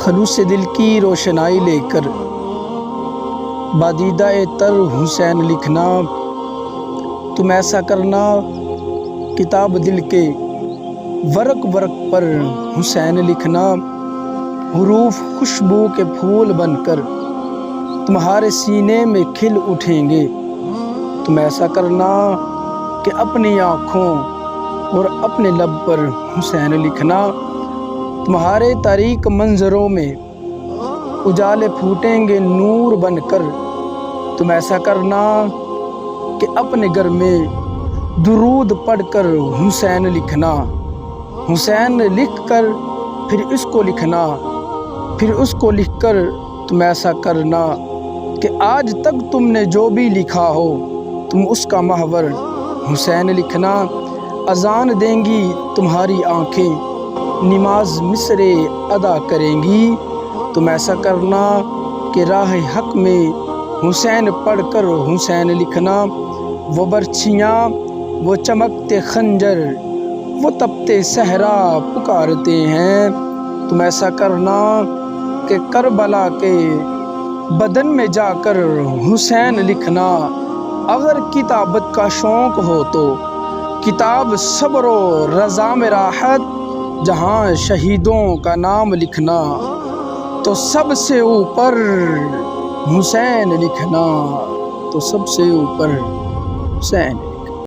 خلوص دل کی روشنائی لے کر بادیدہ تر حسین لکھنا، تم ایسا کرنا کتاب دل کے ورق ورق پر حسین لکھنا، حروف خوشبو کے پھول بن کر تمہارے سینے میں کھل اٹھیں گے۔ تم ایسا کرنا کہ اپنی آنکھوں اور اپنے لب پر حسین لکھنا، تمہارے تاریک منظروں میں اجالے پھوٹیں گے نور بن کر۔ تم ایسا کرنا کہ اپنے گھر میں درود پڑھ کر حسین لکھنا، حسین لکھ کر پھر اس کو لکھنا، پھر اس کو لکھ کر تم ایسا کرنا کہ آج تک تم نے جو بھی لکھا ہو تم اس کا محور حسین لکھنا۔ اذان دیں گی تمہاری آنکھیں، نماز مصرے ادا کریں گی، تم ایسا کرنا کہ راہ حق میں حسین پڑھ کر حسین لکھنا۔ وہ برچھیاں، وہ چمکتے خنجر، وہ تپتے صحرا پکارتے ہیں، تم ایسا کرنا کہ کربلا کے بدن میں جا کر حسین لکھنا۔ اگر کتابت کا شوق ہو تو کتاب صبر و رضا میں راحت، جہاں شہیدوں کا نام لکھنا تو سب سے اوپر حسین لکھنا، تو سب سے اوپر حسین۔